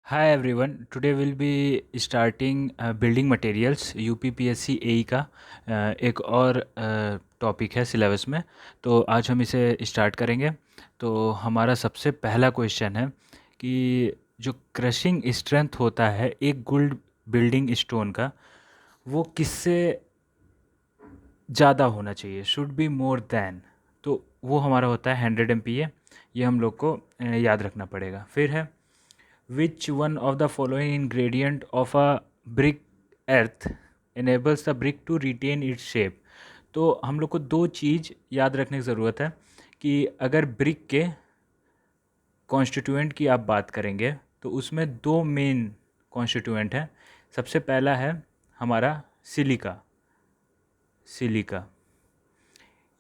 Hi everyone. Today we'll be starting building materials UPPSC AE का एक और topic है सिलेबस में। तो आज हम इसे स्टार्ट करेंगे। तो हमारा सबसे पहला क्वेश्चन है कि जो क्रशिंग स्ट्रेंथ होता है एक गुड बिल्डिंग स्टोन का, वो किससे ज़्यादा होना चाहिए, शुड बी मोर देन। तो वो हमारा होता है 100 MPa। ये हम लोग को याद रखना पड़ेगा। फिर है which one of the following ingredient of a brick earth enables the brick to retain its shape। तो हम लोग को दो चीज़ याद रखने की ज़रूरत है कि अगर ब्रिक के कॉन्स्टिट्यूएंट की आप बात करेंगे तो उसमें दो मेन कॉन्स्टिट्यूएंट हैं। सबसे पहला है हमारा सिलिका। सिलिका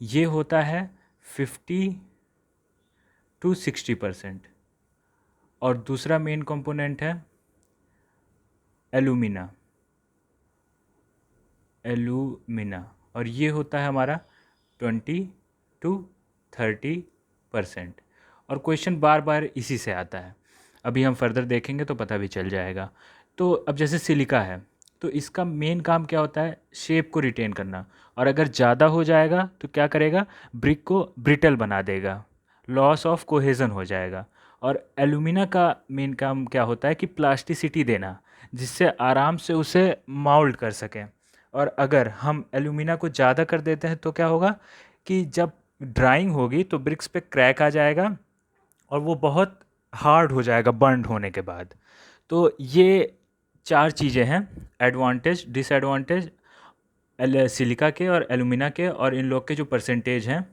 ये होता है 50 to 60%। और दूसरा मेन कंपोनेंट है एलुमिना। एलुमिना और ये होता है हमारा 20 to 30%। और क्वेश्चन बार बार इसी से आता है, अभी हम फर्दर देखेंगे तो पता भी चल जाएगा। तो अब जैसे सिलिका है तो इसका मेन काम क्या होता है, शेप को रिटेन करना। और अगर ज़्यादा हो जाएगा तो क्या करेगा, ब्रिक को ब्रिटल बना देगा, लॉस ऑफ कोहेजन हो जाएगा। और एलुमिना का मेन काम क्या होता है कि प्लास्टिसिटी देना, जिससे आराम से उसे माउल्ड कर सकें। और अगर हम एल्यूमिना को ज़्यादा कर देते हैं तो क्या होगा कि जब ड्राइंग होगी तो ब्रिक्स पे क्रैक आ जाएगा और वो बहुत हार्ड हो जाएगा बर्न होने के बाद। तो ये चार चीज़ें हैं, एडवांटेज डिसएडवांटेज सिलिका के और एल्यूमिना के, और इन लोग के जो परसेंटेज हैं,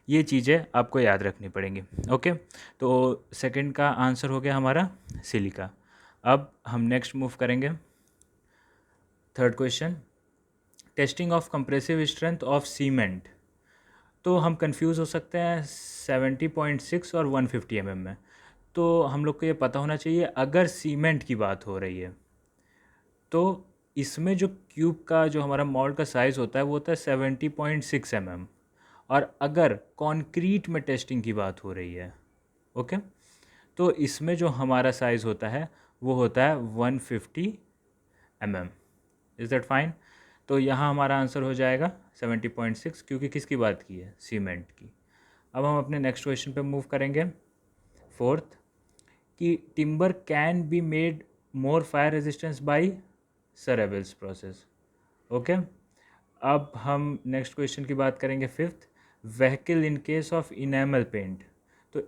ये चीज़ें आपको याद रखनी पड़ेंगी। ओके, तो सेकंड का आंसर हो गया हमारा सिलिका। अब हम नेक्स्ट मूव करेंगे। Third question, testing of compressive strength of cement. तो हम कंफ्यूज हो सकते हैं 70.6 और 150 mm में। तो हम लोग को ये पता होना चाहिए, अगर सीमेंट की बात हो रही है तो इसमें जो क्यूब का जो हमारा मॉल्ड का साइज़ होता है वो होता है 70.6 mm। और अगर कॉन्क्रीट में टेस्टिंग की बात हो रही है, ओके, तो इसमें जो हमारा साइज़ होता है वो होता है 150 mm। Is that fine? तो यहाँ हमारा आंसर हो जाएगा 70.6, क्योंकि किसकी बात की है, सीमेंट की। अब हम अपने नेक्स्ट क्वेश्चन पे मूव करेंगे। फोर्थ, कि timber can be made more fire resistance by sir Abel's process. Okay, अब हम नेक्स्ट क्वेश्चन की बात करेंगे। Fifth, vehicle in case of enamel paint. तो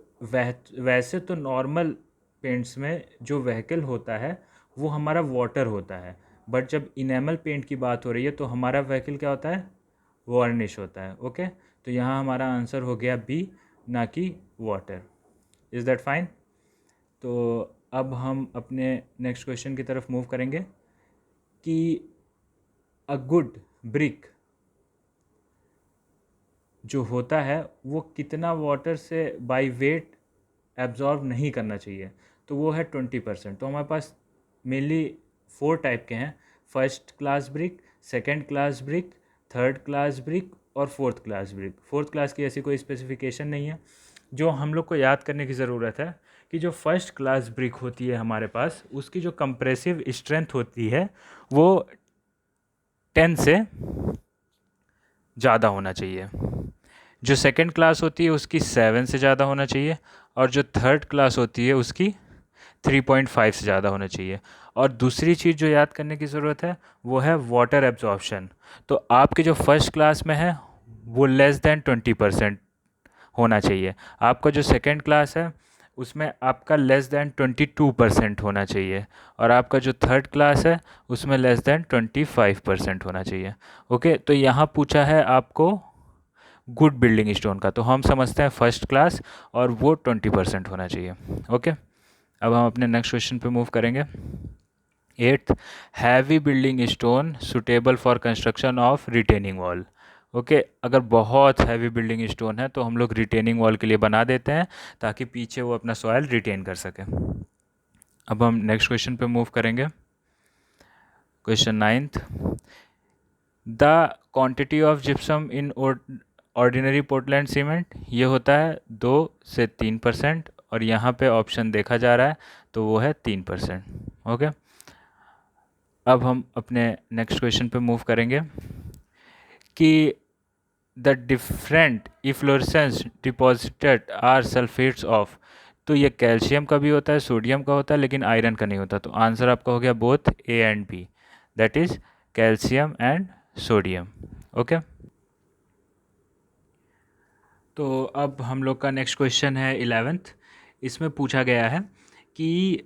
वैसे तो नॉर्मल पेंट्स में जो व्हीकल होता है वो हमारा वाटर होता है, बट जब इनेमल पेंट की बात हो रही है तो हमारा व्हीकल क्या होता है, वार्निश होता है। ओके, तो यहाँ हमारा आंसर हो गया बी, ना कि वाटर। Is that fine? तो अब हम अपने नेक्स्ट क्वेश्चन की तरफ मूव करेंगे कि अ गुड ब्रिक जो होता है वो कितना वाटर से बाय वेट एब्जॉर्ब नहीं करना चाहिए। तो वो है 20%। तो हमारे पास मेनली 4 टाइप के हैं, first class brick, second class brick, third class brick और fourth class brick. Fourth class की ऐसी कोई स्पेसिफिकेशन नहीं है। जो हम लोग को याद करने की ज़रूरत है कि जो फर्स्ट क्लास ब्रिक होती है हमारे पास, उसकी जो कंप्रेसिव स्ट्रेंथ होती है वो 10 से ज़्यादा होना चाहिए। जो सेकंड क्लास होती है उसकी 7 से ज़्यादा होना चाहिए, और जो थर्ड क्लास होती है उसकी 3.5 से ज़्यादा होना चाहिए। और दूसरी चीज़ जो याद करने की ज़रूरत है वो है वाटर एब्जॉर्प्शन। तो आपके जो फर्स्ट क्लास में है वो लेस देन 20% होना चाहिए। आपका जो सेकंड क्लास है उसमें आपका लेस देन 22% होना चाहिए, और आपका जो थर्ड क्लास है उसमें लेस देन 25% होना चाहिए। ओके, तो यहाँ पूछा है आपको गुड बिल्डिंग स्टोन का, तो हम समझते हैं फर्स्ट क्लास और वो 20% होना चाहिए। ओके, अब हम अपने नेक्स्ट क्वेश्चन पे मूव करेंगे। Eighth, heavy building stone suitable for construction of retaining wall. Okay, अगर बहुत हैवी बिल्डिंग स्टोन है तो हम लोग रिटेनिंग वॉल के लिए बना देते हैं ताकि पीछे वो अपना सॉयल रिटेन कर सके। अब हम नेक्स्ट क्वेश्चन पे मूव करेंगे। Question ninth, the quantity of gypsum in ordinary Portland cement, ये होता है 2 से 3%, और यहाँ पे ऑप्शन देखा जा रहा है तो वो है 3%। ओके, अब हम अपने नेक्स्ट क्वेश्चन पे मूव करेंगे कि the different efflorescence deposited are sulphates of. तो ये कैल्शियम का भी होता है, सोडियम का होता है, लेकिन आयरन का नहीं होता। तो आंसर आपका हो गया both A and B, that is calcium and sodium. Okay, तो अब हम लोग का नेक्स्ट क्वेश्चन है 11th। इसमें पूछा गया है कि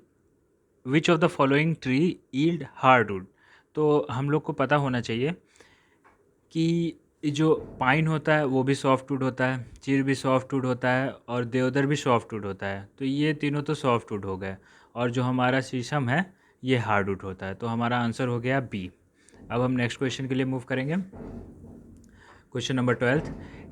विच of the following tree yield hardwood. तो हम लोग को पता होना चाहिए कि जो पाइन होता है वो भी सॉफ्टवुड होता है, चीड़ भी सॉफ्टवुड होता है और देवदार भी सॉफ्टवुड होता है। तो ये तीनों तो सॉफ्टवुड हो गए, और जो हमारा शीशम है ये हार्डवुड होता है। तो हमारा आंसर हो गया बी। अब हम नेक्स्ट क्वेश्चन के लिए मूव करेंगे। क्वेश्चन नंबर 12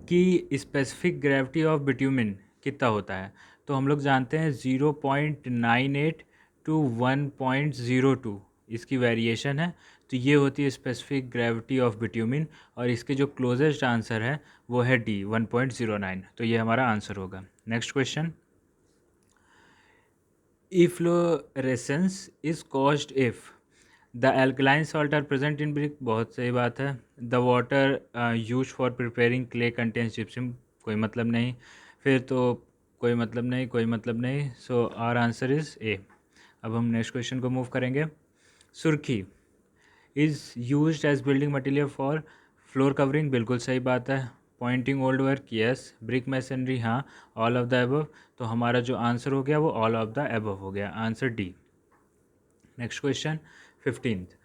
कि स्पेसिफिक ग्रेविटी ऑफ बिट्यूमिन कितना होता है। तो हम लोग जानते हैं 0.98 टू 1.02 इसकी वेरिएशन है। तो ये होती है स्पेसिफिक ग्रेविटी ऑफ बिट्यूमिन, और इसके जो क्लोजेस्ट आंसर है वो है डी 1.09। तो ये हमारा आंसर होगा। Next question, efflorescence is caused if the alkaline salt are present in brick. बहुत सही बात है। The water use for preparing clay contains gypsum. कोई मतलब नहीं। फिर तो कोई मतलब नहीं, कोई मतलब नहीं। So our answer is A. अब हम नेक्स्ट क्वेश्चन को मूव करेंगे। Surkhi is use as building material for floor covering. बिल्कुल सही बात है। Pointing old work yes. Brick masonry हाँ। All of the above. तो हमारा जो आंसर हो गया वो ऑल ऑफ द एबव हो गया, answer D. Next question 15th,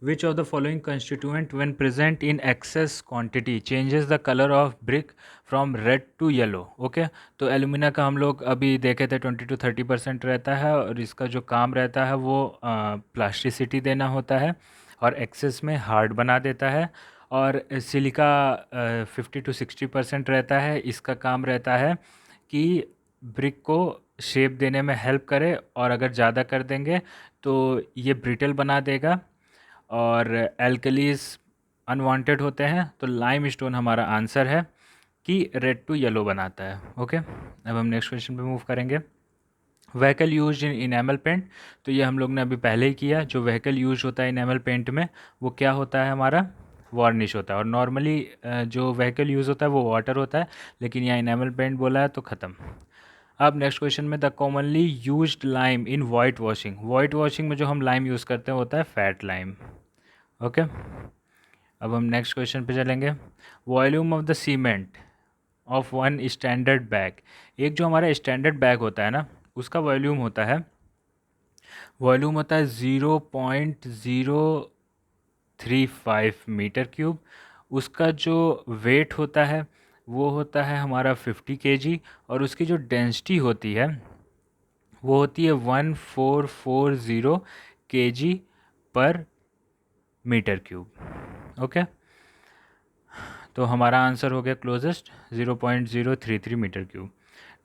which of the following constituent when present in excess quantity changes the color of brick from red to yellow। Okay, तो alumina का हम लोग अभी देखे थे 20 to 30% रहता है, और इसका जो काम रहता है वो प्लास्टिसिटी देना होता है और एक्सेस में हार्ड बना देता है। और सिलिका 50 to 60% रहता है। इसका काम रहता है कि ब्रिक को शेप देने में हेल्प करे, और अगर ज़्यादा कर देंगे तो ये ब्रिटल बना देगा और एल्कलीज अनवांटेड होते हैं। तो लाइम स्टोन हमारा आंसर है कि रेड टू येलो बनाता है। ओके, अब हम नेक्स्ट क्वेश्चन पे मूव करेंगे। Vehicle use in enamel paint. तो ये हम लोग ने अभी पहले ही किया। जो व्हीकल यूज होता है इनेमल पेंट में वो क्या होता है हमारा, वार्निश होता है। और नॉर्मली जो व्हीकल यूज़ होता है वो वाटर होता है, लेकिन यहाँ इनेमल पेंट बोला है तो ख़त्म। अब नेक्स्ट क्वेश्चन में the commonly used lime in white washing. White washing में जो हम लाइम यूज़ करते हैं होता है फैट लाइम। ओके, अब हम नेक्स्ट क्वेश्चन पे चलेंगे। Volume of the cement of one standard bag. एक जो हमारा स्टैंडर्ड बैग होता है ना, उसका वॉल्यूम होता है 0.035 मीटर क्यूब। उसका जो वेट होता है वो होता है हमारा 50 kg, और उसकी जो डेंसिटी होती है वो होती है 1440 kg पर मीटर क्यूब। ओके, तो हमारा आंसर हो गया closest 0.033 metre cube.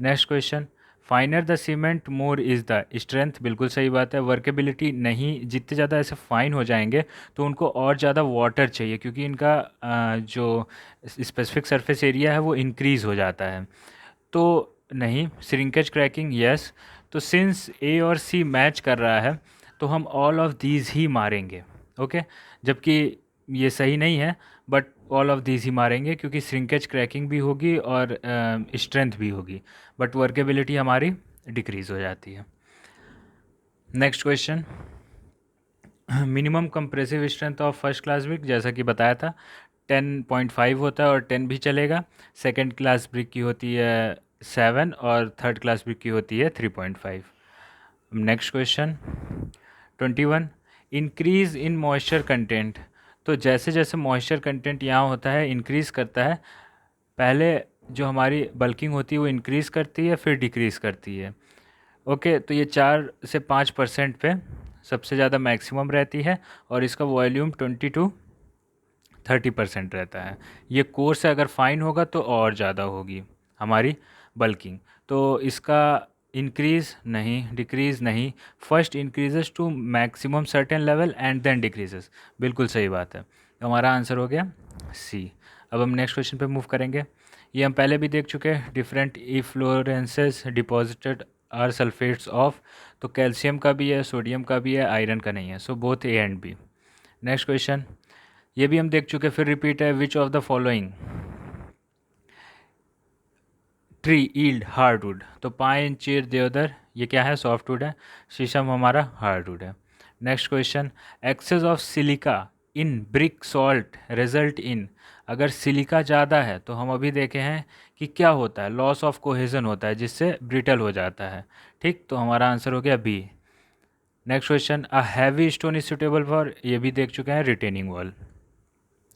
Next question, finer the cement more is the strength. बिल्कुल सही बात है। वर्केबिलिटी नहीं, जितने ज़्यादा ऐसे फाइन हो जाएंगे तो उनको और ज़्यादा वाटर चाहिए, क्योंकि इनका जो स्पेसिफिक सरफेस एरिया है वो इंक्रीज़ हो जाता है। तो नहीं, श्रिंकेज क्रैकिंग यस। तो सिंस ए और सी मैच कर रहा है तो हम ऑल ऑफ दीज ही मारेंगे। ओके, जबकि ये सही नहीं है, बट ऑल ऑफ दीज ही मारेंगे क्योंकि श्रिंकेज क्रैकिंग भी होगी और स्ट्रेंथ भी होगी, बट वर्केबिलिटी हमारी डिक्रीज़ हो जाती है। Next question, minimum compressive strength of first class brick जैसा कि बताया था 10.5 होता है, और 10 भी चलेगा। सेकंड क्लास ब्रिक की होती है 7, और थर्ड क्लास ब्रिक की होती है 3.5। Next question 21, increase in moisture content. तो जैसे जैसे मॉइस्चर कंटेंट यहाँ होता है इंक्रीज़ करता है। पहले जो हमारी बल्किंग होती है वो इंक्रीज़ करती है, फिर डिक्रीज़ करती है। ओके, तो ये 4 से 5% पे सबसे ज़्यादा मैक्सिमम रहती है, और इसका वॉल्यूम 20 to 30% रहता है। ये कोर से अगर फाइन होगा तो और ज़्यादा होगी हमारी बल्किंग। तो इसका इंक्रीज़ नहीं, डिक्रीज़ नहीं, first increases to maximum certain level and then decreases. बिल्कुल सही बात है। तो हमारा आंसर हो गया सी। अब हम नेक्स्ट क्वेश्चन पे मूव करेंगे। ये हम पहले भी देख चुके हैं। Different efflorescences deposited are sulphates of, तो कैल्शियम का भी है, सोडियम का भी है, आयरन का नहीं है, so both A and B. Next question, ये भी हम देख चुके, फिर रिपीट है, which of the following tree yield hardwood, तो पाइन, चीड़, देवदार ये क्या है, सॉफ्टवुड है, शीशम हमारा हार्डवुड है। Next question, excess of silica in brick salt result in, अगर सिलिका ज़्यादा है तो हम अभी देखे हैं कि क्या होता है, लॉस ऑफ कोहेजन होता है जिससे ब्रिटल हो जाता है, ठीक, तो हमारा आंसर हो गया B. Next question, a heavy stone is suitable for, ये भी देख चुके हैं, रिटेनिंग वॉल।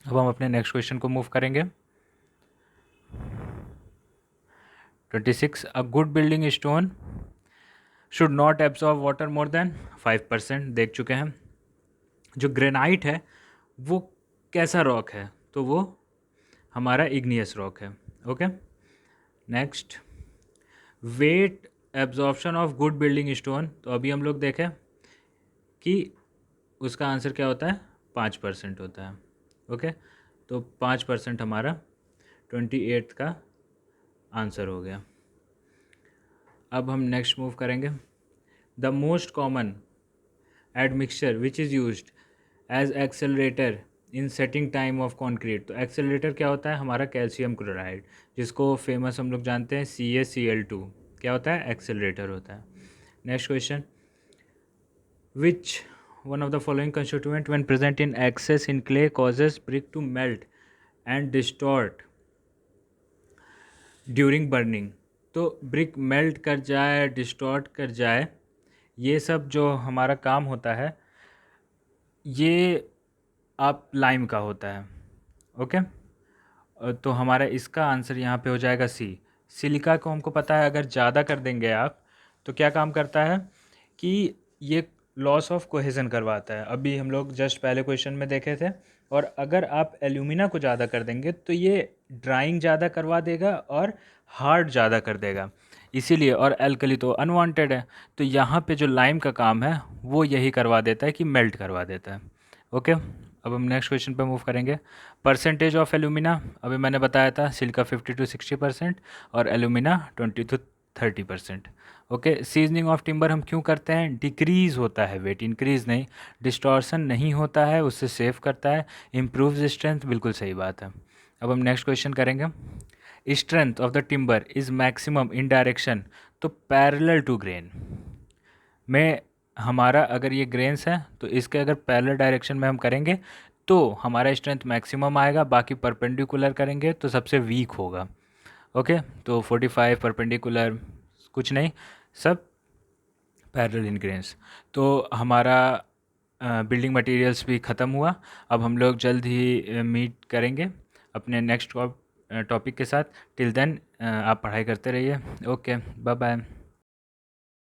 अब हम अपने नेक्स्ट क्वेश्चन को मूव करेंगे। 26, a good building stone should not absorb water more than 5%, देख चुके हैं। जो ग्रेनाइट है वो कैसा रॉक है, तो वो हमारा इग्नियस रॉक है। Okay, next, weight absorption of good building stone, तो अभी हम लोग देखें कि उसका आंसर क्या होता है, 5% होता है। ओके, तो 5% हमारा 28 का आंसर हो गया। अब हम नेक्स्ट मूव करेंगे, the most common admixture which is used as accelerator in setting time of concrete, तो एक्सेलरेटर क्या होता है, हमारा कैल्शियम क्लोराइड, जिसको फेमस हम लोग जानते हैं CaCl2, क्या होता है, एक्सेलरेटर होता है। Next question, which one of the following constituent when present in excess in clay causes brick to melt and distort during burning, तो ब्रिक मेल्ट कर जाए, डिस्टॉर्ट कर जाए, ये सब जो हमारा काम होता है ये आप लाइम का होता है। ओके, तो हमारा इसका आंसर यहाँ पे हो जाएगा सी। सिलिका को हमको पता है अगर ज़्यादा कर देंगे आप तो क्या काम करता है कि ये लॉस ऑफ कोहेजन करवाता है, अभी हम लोग जस्ट पहले क्वेश्चन में देखे थे। और अगर आप एल्यूमिना को ज़्यादा कर देंगे तो ये ड्राइंग ज़्यादा करवा देगा और हार्ड ज़्यादा कर देगा, इसीलिए। और एल्कली तो अनवांटेड है, तो यहाँ पे जो लाइम का काम है वो यही करवा देता है कि मेल्ट करवा देता है। ओके, अब हम नेक्स्ट क्वेश्चन पे मूव करेंगे। परसेंटेज ऑफ एल्यूमिना, अभी मैंने बताया था सिलिका 50-60% और alumina 20-30%। Okay, seasoning of timber हम क्यों करते हैं, डिक्रीज़ होता है वेट, इंक्रीज़ नहीं, डिस्टॉर्शन नहीं होता है, उससे सेव करता है, इम्प्रूव्स स्ट्रेंथ, बिल्कुल सही बात है। अब हम नेक्स्ट क्वेश्चन करेंगे, strength of the timber is maximum in direction, तो पैरेलल टू ग्रेन में हमारा अगर ये ग्रेन्स है तो इसके अगर पैरेलल डायरेक्शन में हम करेंगे तो हमारा स्ट्रेंथ मैक्सिमम आएगा, बाकी परपेंडिकुलर करेंगे तो सबसे वीक होगा। ओके, तो 45 परपेंडिकुलर कुछ नहीं, सब पैरेलल इन ग्रेन्स। तो हमारा बिल्डिंग मटेरियल्स भी ख़त्म हुआ। अब हम लोग जल्द ही मीट करेंगे अपने नेक्स्ट टॉपिक के साथ। टिल देन आप पढ़ाई करते रहिए। Okay, bye bye.